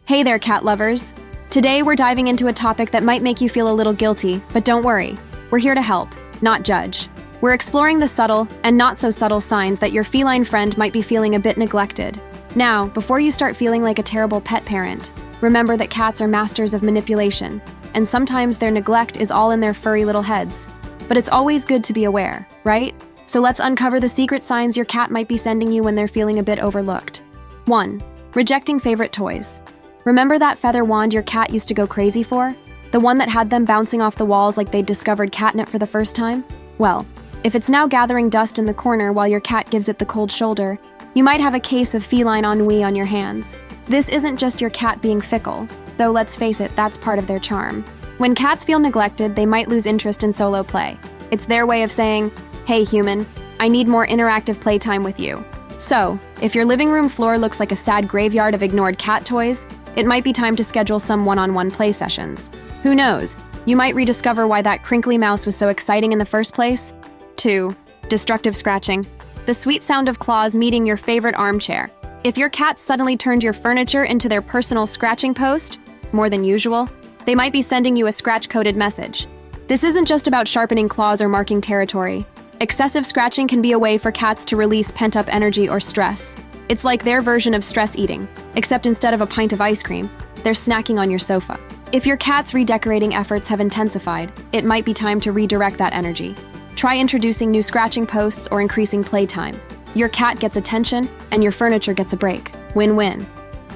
Hey there, cat lovers. Today we're diving into a topic that might make you feel a little guilty, but don't worry. We're here to help, not judge. We're exploring the subtle and not so subtle signs that your feline friend might be feeling a bit neglected. Now, before you start feeling like a terrible pet parent, remember that cats are masters of manipulation, and sometimes their neglect is all in their furry little heads. But it's always good to be aware, right? So let's uncover the secret signs your cat might be sending you when they're feeling a bit overlooked. 1. Rejecting favorite toys. Remember that feather wand your cat used to go crazy for? The one that had them bouncing off the walls like they'd discovered catnip for the first time? Well, if it's now gathering dust in the corner while your cat gives it the cold shoulder, you might have a case of feline ennui on your hands. This isn't just your cat being fickle, though let's face it, that's part of their charm. When cats feel neglected, they might lose interest in solo play. It's their way of saying, "Hey human, I need more interactive playtime with you." So, if your living room floor looks like a sad graveyard of ignored cat toys, it might be time to schedule some one-on-one play sessions. Who knows? You might rediscover why that crinkly mouse was so exciting in the first place. 2. Destructive scratching. The sweet sound of claws meeting your favorite armchair. If your cat suddenly turned your furniture into their personal scratching post, more than usual, they might be sending you a scratch-coded message. This isn't just about sharpening claws or marking territory. Excessive scratching can be a way for cats to release pent-up energy or stress. It's like their version of stress eating, except instead of a pint of ice cream, they're snacking on your sofa. If your cat's redecorating efforts have intensified, it might be time to redirect that energy. Try introducing new scratching posts or increasing playtime. Your cat gets attention, and your furniture gets a break. Win-win.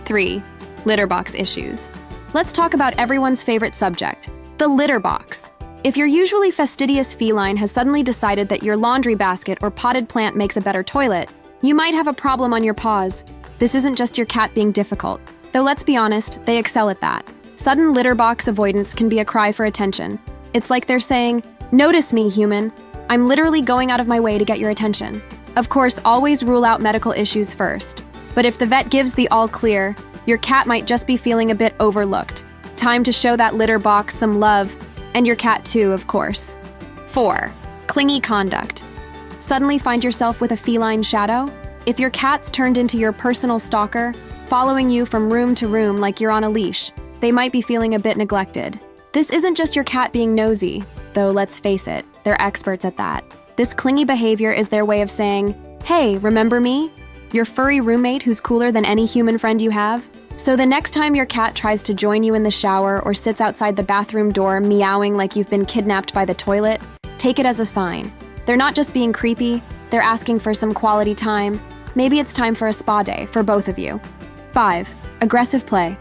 3. Litter box issues. Let's talk about everyone's favorite subject, the litter box. If your usually fastidious feline has suddenly decided that your laundry basket or potted plant makes a better toilet, you might have a problem on your paws. This isn't just your cat being difficult, though let's be honest, they excel at that. Sudden litter box avoidance can be a cry for attention. It's like they're saying, "Notice me, human. I'm literally going out of my way to get your attention." Of course, always rule out medical issues first. But if the vet gives the all clear, your cat might just be feeling a bit overlooked. Time to show that litter box some love, and your cat too, of course. 4. Clingy conduct. Suddenly find yourself with a feline shadow? If your cat's turned into your personal stalker, following you from room to room like you're on a leash, they might be feeling a bit neglected. This isn't just your cat being nosy, though let's face it, they're experts at that. This clingy behavior is their way of saying, "Hey, remember me? Your furry roommate who's cooler than any human friend you have?" So the next time your cat tries to join you in the shower or sits outside the bathroom door meowing like you've been kidnapped by the toilet, take it as a sign. They're not just being creepy, they're asking for some quality time. Maybe it's time for a spa day for both of you. 5. Aggressive play.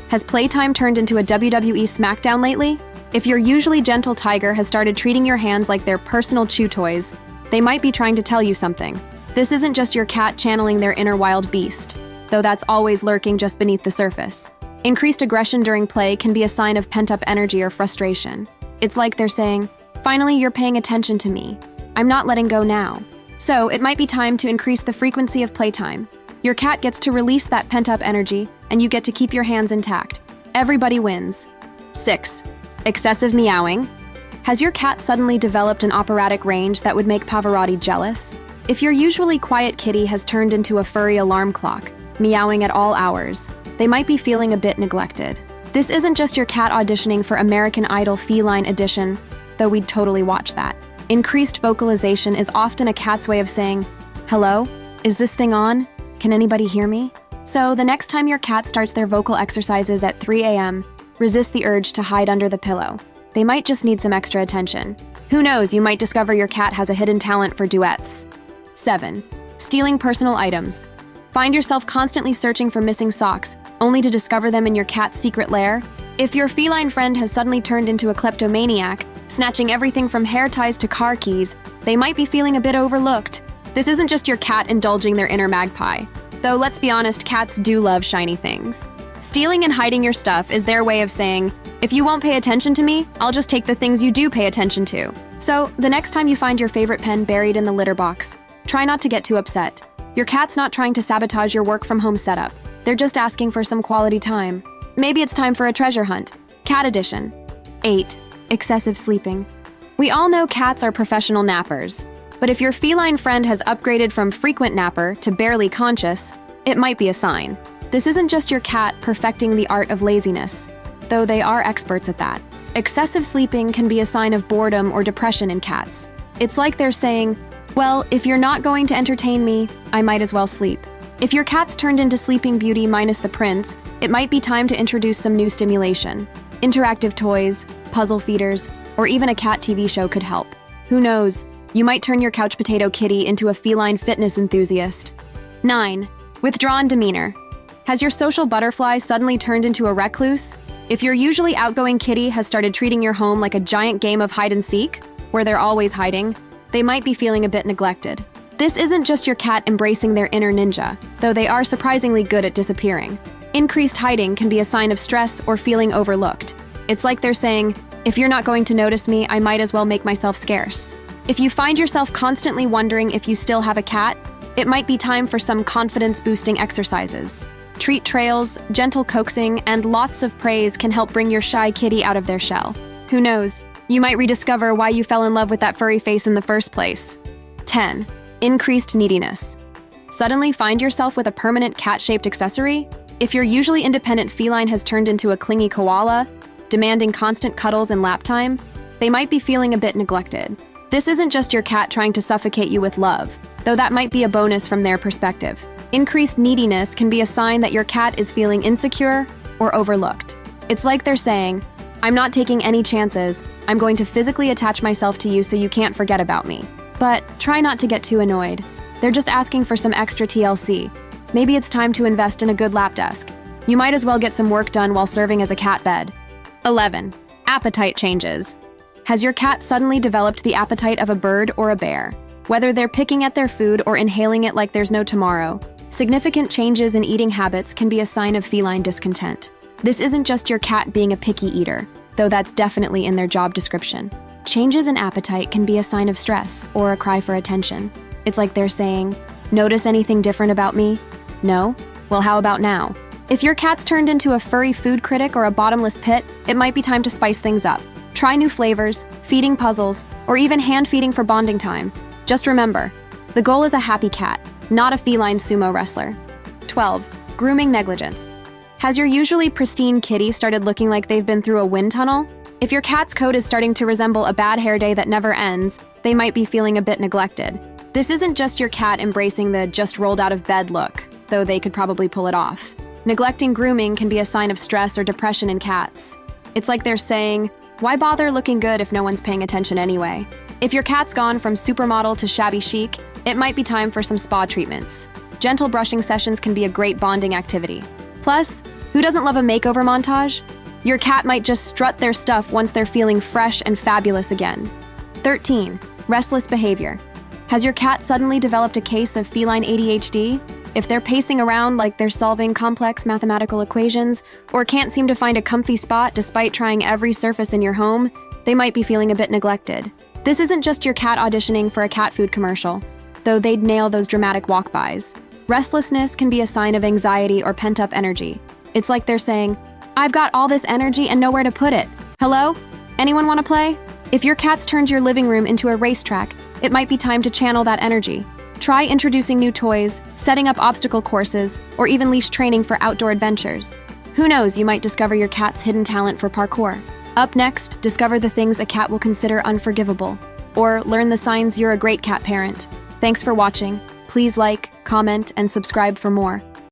Has playtime turned into a WWE SmackDown lately? If your usually gentle tiger has started treating your hands like their personal chew toys, they might be trying to tell you something. This isn't just your cat channeling their inner wild beast, though that's always lurking just beneath the surface. Increased aggression during play can be a sign of pent-up energy or frustration. It's like they're saying, "Finally, you're paying attention to me. I'm not letting go now." So it might be time to increase the frequency of playtime. Your cat gets to release that pent-up energy, and you get to keep your hands intact. Everybody wins. 6. Excessive meowing. Has your cat suddenly developed an operatic range that would make Pavarotti jealous? If your usually quiet kitty has turned into a furry alarm clock, meowing at all hours, they might be feeling a bit neglected. This isn't just your cat auditioning for American Idol Feline Edition, though we'd totally watch that. Increased vocalization is often a cat's way of saying, "Hello? Is this thing on? Can anybody hear me?" So the next time your cat starts their vocal exercises at 3 a.m., resist the urge to hide under the pillow. They might just need some extra attention. Who knows, you might discover your cat has a hidden talent for duets. 7. Stealing personal items. Find yourself constantly searching for missing socks, only to discover them in your cat's secret lair? If your feline friend has suddenly turned into a kleptomaniac, snatching everything from hair ties to car keys, they might be feeling a bit overlooked. This isn't just your cat indulging their inner magpie. Though let's be honest, cats do love shiny things. Stealing and hiding your stuff is their way of saying, "If you won't pay attention to me, I'll just take the things you do pay attention to." So, the next time you find your favorite pen buried in the litter box, try not to get too upset. Your cat's not trying to sabotage your work-from-home setup. They're just asking for some quality time. Maybe it's time for a treasure hunt. Cat edition. 8. Excessive sleeping. We all know cats are professional nappers, but if your feline friend has upgraded from frequent napper to barely conscious, it might be a sign. This isn't just your cat perfecting the art of laziness, though they are experts at that. Excessive sleeping can be a sign of boredom or depression in cats. It's like they're saying, well, if you're not going to entertain me, I might as well sleep. If your cat's turned into Sleeping Beauty minus the prince, it might be time to introduce some new stimulation. Interactive toys, puzzle feeders, or even a cat TV show could help. Who knows, you might turn your couch potato kitty into a feline fitness enthusiast. 9. Withdrawn demeanor. Has your social butterfly suddenly turned into a recluse? If your usually outgoing kitty has started treating your home like a giant game of hide and seek, where they're always hiding, they might be feeling a bit neglected. This isn't just your cat embracing their inner ninja, though they are surprisingly good at disappearing. Increased hiding can be a sign of stress or feeling overlooked. It's like they're saying, if you're not going to notice me, I might as well make myself scarce. If you find yourself constantly wondering if you still have a cat, it might be time for some confidence-boosting exercises. Treat trails, gentle coaxing, and lots of praise can help bring your shy kitty out of their shell. Who knows, you might rediscover why you fell in love with that furry face in the first place. 10. Increased neediness. Suddenly find yourself with a permanent cat-shaped accessory? If your usually independent feline has turned into a clingy koala, demanding constant cuddles and lap time, they might be feeling a bit neglected. This isn't just your cat trying to suffocate you with love, though that might be a bonus from their perspective. Increased neediness can be a sign that your cat is feeling insecure or overlooked. It's like they're saying, I'm not taking any chances, I'm going to physically attach myself to you so you can't forget about me. But try not to get too annoyed. They're just asking for some extra TLC. Maybe it's time to invest in a good lap desk. You might as well get some work done while serving as a cat bed. 11. Appetite changes. Has your cat suddenly developed the appetite of a bird or a bear? Whether they're picking at their food or inhaling it like there's no tomorrow, significant changes in eating habits can be a sign of feline discontent. This isn't just your cat being a picky eater, though that's definitely in their job description. Changes in appetite can be a sign of stress or a cry for attention. It's like they're saying, notice anything different about me? No? Well, how about now? If your cat's turned into a furry food critic or a bottomless pit, it might be time to spice things up. Try new flavors, feeding puzzles, or even hand feeding for bonding time. Just remember, the goal is a happy cat, not a feline sumo wrestler. 12. Grooming negligence. Has your usually pristine kitty started looking like they've been through a wind tunnel? If your cat's coat is starting to resemble a bad hair day that never ends, they might be feeling a bit neglected. This isn't just your cat embracing the just rolled out of bed look, though they could probably pull it off. Neglecting grooming can be a sign of stress or depression in cats. It's like they're saying, why bother looking good if no one's paying attention anyway? If your cat's gone from supermodel to shabby chic, it might be time for some spa treatments. Gentle brushing sessions can be a great bonding activity. Plus, who doesn't love a makeover montage? Your cat might just strut their stuff once they're feeling fresh and fabulous again. 13. Restless behavior. Has your cat suddenly developed a case of feline ADHD? If they're pacing around like they're solving complex mathematical equations, or can't seem to find a comfy spot despite trying every surface in your home, they might be feeling a bit neglected. This isn't just your cat auditioning for a cat food commercial, though they'd nail those dramatic walk-bys. Restlessness can be a sign of anxiety or pent-up energy. It's like they're saying, I've got all this energy and nowhere to put it. Hello? Anyone want to play? If your cat's turned your living room into a racetrack, it might be time to channel that energy. Try introducing new toys, setting up obstacle courses, or even leash training for outdoor adventures. Who knows, you might discover your cat's hidden talent for parkour. Up next, discover the things a cat will consider unforgivable, or learn the signs you're a great cat parent. Thanks for watching. Please like, comment, and subscribe for more.